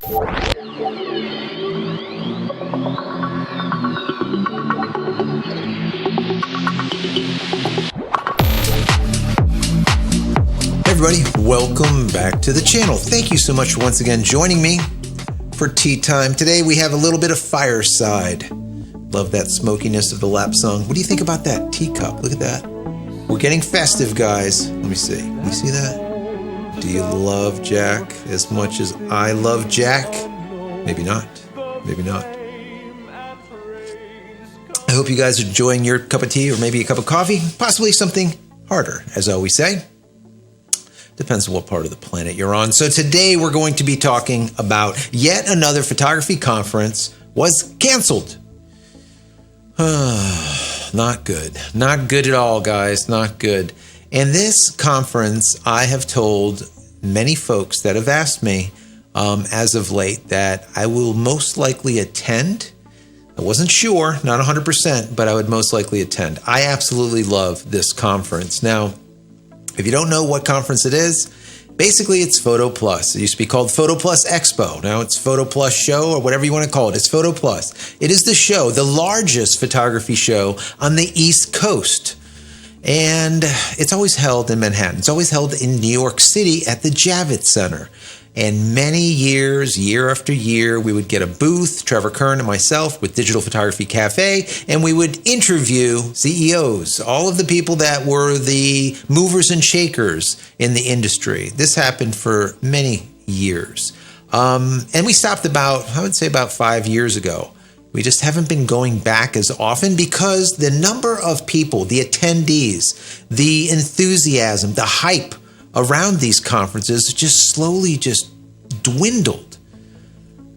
Everybody, welcome back to the channel. Thank you so much for once again joining me for tea time. Today we have a little bit of fireside. Love that smokiness of the lap song. What do you think about that teacup? Look at that. We're getting festive, guys. Let me see. You see that? Do you love Jack as much as I love Jack? Maybe not. Maybe not. I hope you guys are enjoying your cup of tea or maybe a cup of coffee, possibly something harder, as I always say. Depends on what part of the planet you're on. So today we're going to be talking about yet another photography conference was canceled. Not good. Not good at all, guys. Not good. And this conference, I have told many folks that have asked me as of late that I will most likely attend. I wasn't sure, not 100%, but I would most likely attend. I absolutely love this conference. Now, if you don't know what conference it is, basically it's PhotoPlus. It used to be called PhotoPlus Expo. Now it's PhotoPlus Show or whatever you want to call it. It's PhotoPlus. It is the show, the largest photography show on the East Coast. And it's always held in Manhattan. It's always held in New York City at the Javits Center. And many years, year after year, we would get a booth, Trevor Kern and myself, with Digital Photography Cafe, and we would interview CEOs, all of the people that were the movers and shakers in the industry. This happened for many years. And we stopped about 5 years ago. We just haven't been going back as often because the number of people, the attendees, the enthusiasm, the hype around these conferences just slowly dwindled.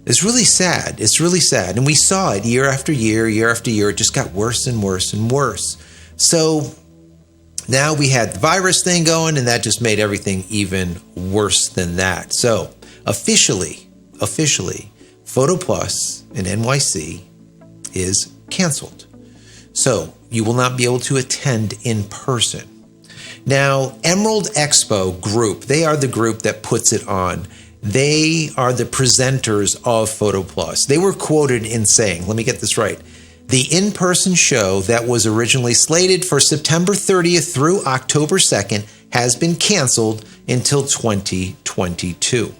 It's really sad. It's really sad. And we saw it year after year after year. It just got worse and worse and worse. So now we had the virus thing going, and that just made everything even worse than that. So officially, PhotoPlus in NYC is canceled. So you will not be able to attend in person. Now, Emerald Expo Group, they are the group that puts it on. They are the presenters of PhotoPlus. They were quoted in saying, let me get this right, the in-person show that was originally slated for September 30th through October 2nd has been canceled until 2022.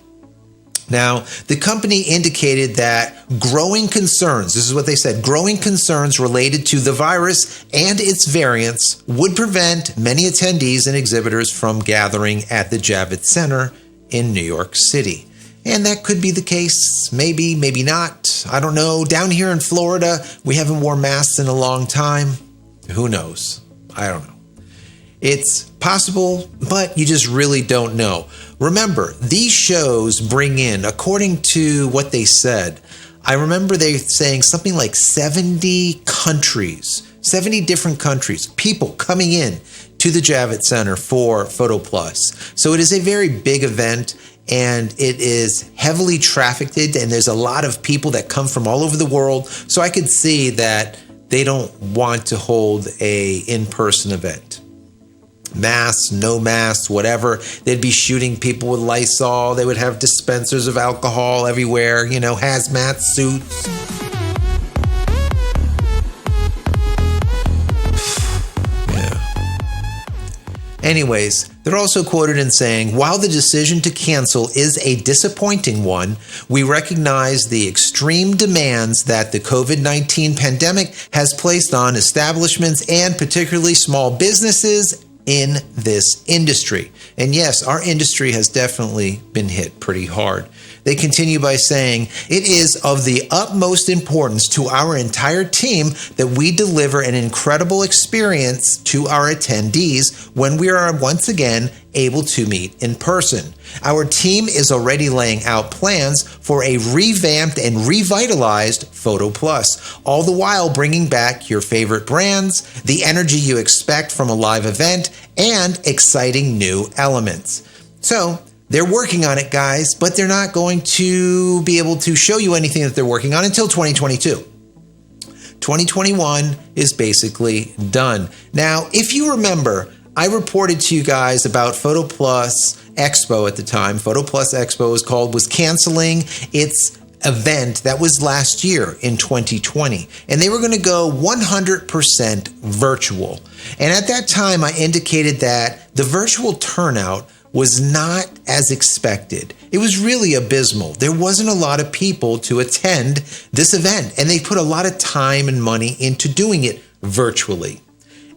Now, the company indicated that growing concerns, this is what they said, growing concerns related to the virus and its variants would prevent many attendees and exhibitors from gathering at the Javits Center in New York City. And that could be the case, maybe, maybe not. I don't know. Down here in Florida, we haven't worn masks in a long time. Who knows? I don't know. It's possible, but you just really don't know. Remember, these shows bring in, according to what they said, I remember they saying something like 70 countries, 70 different countries, people coming in to the Javits Center for PhotoPlus. So it is a very big event, and it is heavily trafficked, and there's a lot of people that come from all over the world. So I could see that they don't want to hold a in-person event. Masks, no masks, whatever. They'd be shooting people with Lysol. They would have dispensers of alcohol everywhere, hazmat suits. Yeah. Anyways, they're also quoted in saying, while the decision to cancel is a disappointing one, we recognize the extreme demands that the COVID-19 pandemic has placed on establishments and particularly small businesses in this industry. And yes, our industry has definitely been hit pretty hard. They continue by saying, it is of the utmost importance to our entire team that we deliver an incredible experience to our attendees when we are once again able to meet in person. Our team is already laying out plans for a revamped and revitalized PhotoPlus, all the while bringing back your favorite brands, the energy you expect from a live event, and exciting new elements. So, they're working on it, guys, but they're not going to be able to show you anything that they're working on until 2022. 2021 is basically done. Now, if you remember, I reported to you guys about PhotoPlus Expo at the time. PhotoPlus Expo was canceling its event that was last year in 2020, and they were going to go 100% virtual. And at that time, I indicated that the virtual turnout was not as expected. It was really abysmal. There wasn't a lot of people to attend this event, and they put a lot of time and money into doing it virtually.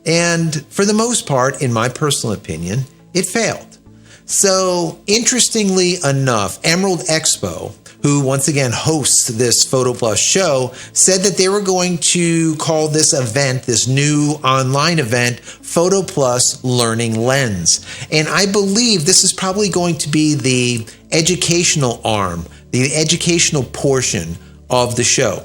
And for the most part, in my personal opinion, it failed. So interestingly enough, Emerald Expo, who once again hosts this PhotoPlus show, said that they were going to call this event, this new online event, PhotoPlus Leaning Lens. And I believe this is probably going to be the educational arm, the educational portion of the show.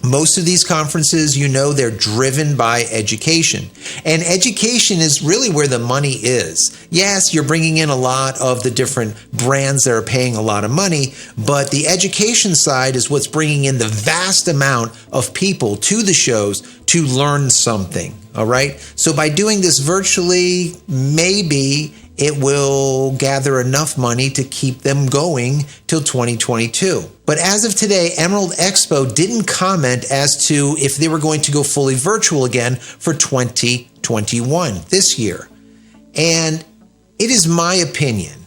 Most of these conferences, they're driven by education. And education is really where the money is. Yes, you're bringing in a lot of the different brands that are paying a lot of money, but the education side is what's bringing in the vast amount of people to the shows to learn something, all right? So by doing this virtually, maybe it will gather enough money to keep them going till 2022. But as of today, Emerald Expo didn't comment as to if they were going to go fully virtual again for 2021, this year. And it is my opinion,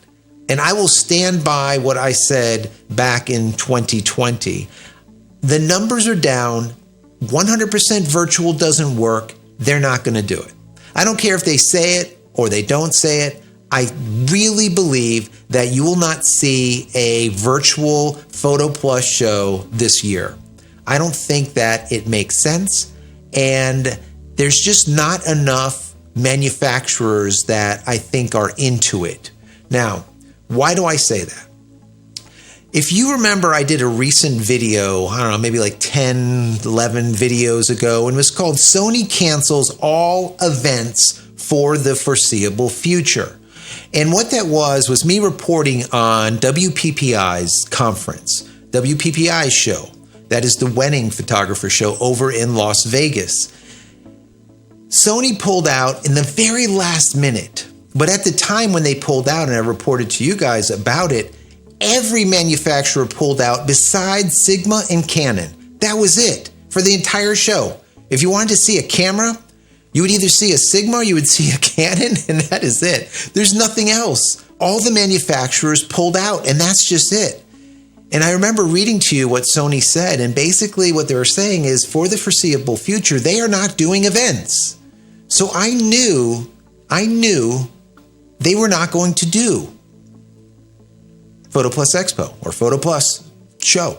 and I will stand by what I said back in 2020. The numbers are down. 100% virtual doesn't work. They're not going to do it. I don't care if they say it or they don't say it. I really believe that you will not see a virtual PhotoPlus show this year. I don't think that it makes sense, and there's just not enough manufacturers that I think are into it. Now, why do I say that? If you remember, I did a recent video, I don't know, maybe like 10, 11 videos ago, and it was called Sony Cancels All Events for the Foreseeable Future. And what that was me reporting on WPPI's conference, WPPI's show. That is the wedding photographer show over in Las Vegas. Sony pulled out in the very last minute. But at the time when they pulled out, and I reported to you guys about it, every manufacturer pulled out besides Sigma and Canon. That was it for the entire show. If you wanted to see a camera, you would either see a Sigma or you would see a Canon, and that is it. There's nothing else. All the manufacturers pulled out, and that's just it. And I remember reading to you what Sony said, and basically what they were saying is for the foreseeable future, they are not doing events. So I knew they were not going to do PhotoPlus Expo or PhotoPlus show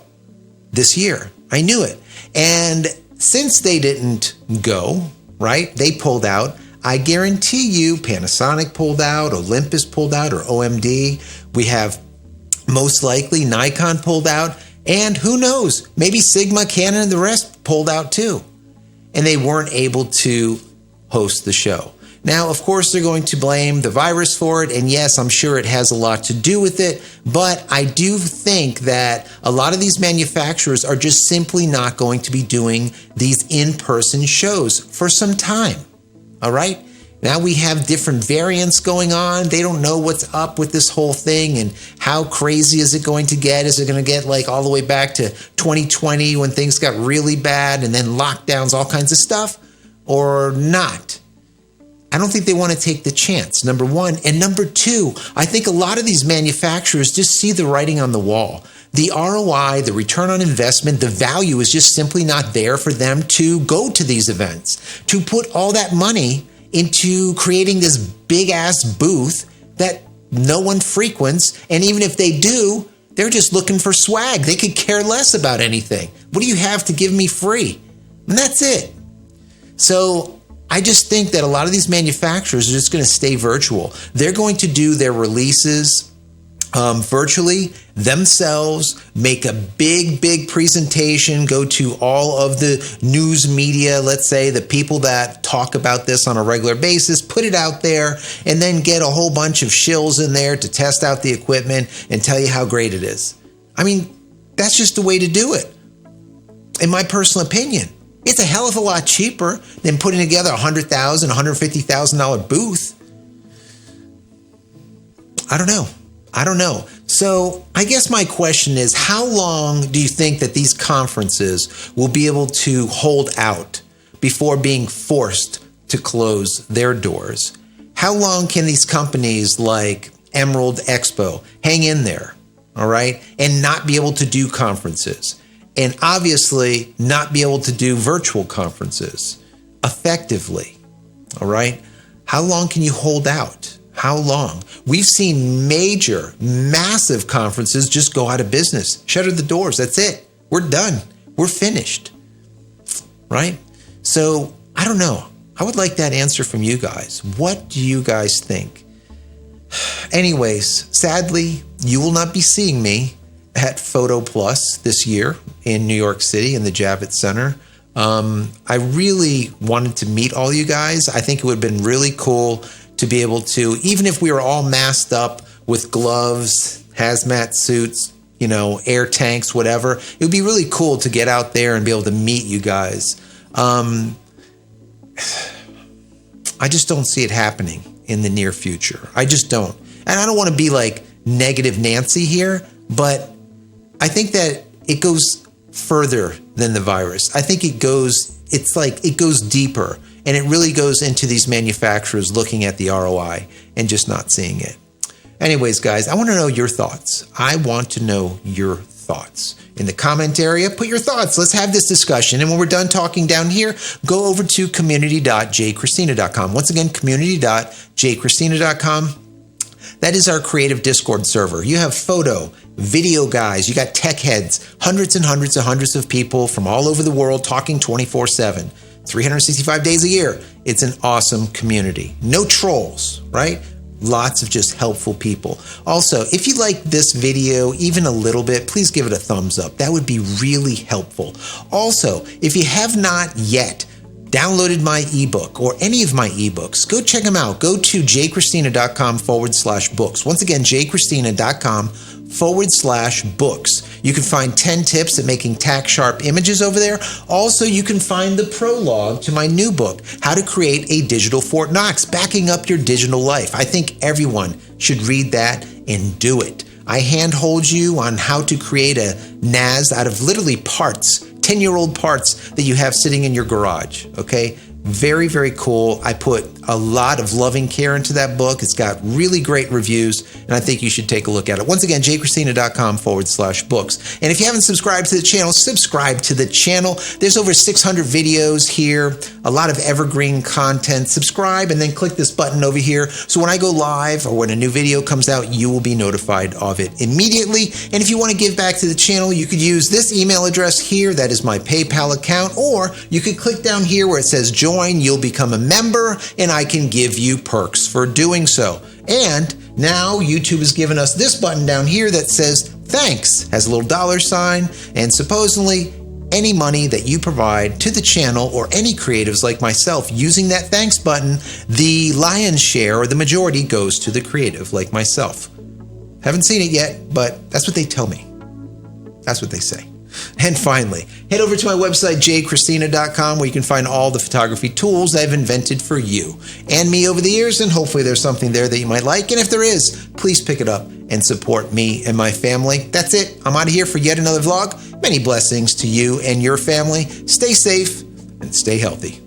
this year. I knew it. And since they didn't go, right, they pulled out, I guarantee you Panasonic pulled out, Olympus pulled out, or OMD. We have most likely Nikon pulled out, and who knows, maybe Sigma, Canon, and the rest pulled out too. And they weren't able to host the show. Now, of course, they're going to blame the virus for it, and yes, I'm sure it has a lot to do with it, but I do think that a lot of these manufacturers are just simply not going to be doing these in-person shows for some time, all right? Now we have different variants going on. They don't know what's up with this whole thing and how crazy is it going to get? Is it going to get like all the way back to 2020 when things got really bad and then lockdowns, all kinds of stuff, or not? I don't think they want to take the chance, number one. And number two, I think a lot of these manufacturers just see the writing on the wall. The ROI, the return on investment, the value is just simply not there for them to go to these events, to put all that money into creating this big ass booth that no one frequents. And even if they do, they're just looking for swag. They could care less about anything. What do you have to give me free? And that's it. So I just think that a lot of these manufacturers are just going to stay virtual. They're going to do their releases virtually themselves, make a big presentation, go to all of the news media, let's say the people that talk about this on a regular basis, put it out there, and then get a whole bunch of shills in there to test out the equipment and tell you how great it is. I mean, that's just the way to do it, in my personal opinion. It's a hell of a lot cheaper than putting together a $100,000, $150,000 booth. I don't know. So I guess my question is, how long do you think that these conferences will be able to hold out before being forced to close their doors? How long can these companies like Emerald Expo hang in there, all right, and not be able to do conferences, and obviously not be able to do virtual conferences effectively, all right? How long can you hold out? How long? We've seen major, massive conferences just go out of business, shutter the doors. That's it. We're done. We're finished, right? So I don't know. I would like that answer from you guys. What do you guys think? Anyways, sadly, you will not be seeing me at PhotoPlus this year in New York City in the Javits Center. I really wanted to meet all you guys. I think it would have been really cool to be able to, even if we were all masked up with gloves, hazmat suits, air tanks, whatever, it would be really cool to get out there and be able to meet you guys. I just don't see it happening in the near future. I just don't. And I don't want to be like negative Nancy here, but I think that it goes further than the virus. I think it goes deeper, and it really goes into these manufacturers looking at the ROI and just not seeing it. Anyways, guys, I want to know your thoughts. I want to know your thoughts. In the comment area, put your thoughts. Let's have this discussion. And when we're done talking down here, go over to community.JCristina.com. Once again, community.JCristina.com. That is our creative Discord server. You have photo, video guys, you got tech heads, hundreds and hundreds and hundreds of people from all over the world talking 24/7, 365 days a year. It's an awesome community. No trolls, right? Lots of just helpful people. Also, if you like this video even a little bit, please give it a thumbs up. That would be really helpful. Also, if you have not yet downloaded my ebook or any of my ebooks, go check them out. Go to JCristina.com/books. Once again, JCristina.com/books. You can find 10 tips at making tack sharp images over there. Also, you can find the prologue to my new book, How to Create a Digital Fort Knox, backing up your digital life. I think everyone should read that and do it. I handhold you on how to create a NAS out of literally parts, 10-year-old parts that you have sitting in your garage, okay? Very, very cool. I put a lot of loving care into that book. It's got really great reviews, and I think you should take a look at it. Once again, JCristina.com/books. And if you haven't subscribed to the channel, subscribe to the channel. There's over 600 videos here, a lot of evergreen content. Subscribe and then click this button over here. So when I go live or when a new video comes out, you will be notified of it immediately. And if you want to give back to the channel, you could use this email address here. That is my PayPal account. Or you could click down here where it says join. You'll become a member, and I can give you perks for doing so. And now YouTube has given us this button down here that says thanks, has a little $sign, and supposedly any money that you provide to the channel or any creatives like myself using that thanks button, the lion's share or the majority goes to the creative like myself. Haven't seen it yet, but that's what they tell me. That's what they say. And finally, head over to my website, JCristina.com, where you can find all the photography tools I've invented for you and me over the years, and hopefully there's something there that you might like. And if there is, please pick it up and support me and my family. That's it. I'm out of here for yet another vlog. Many blessings to you and your family. Stay safe and stay healthy.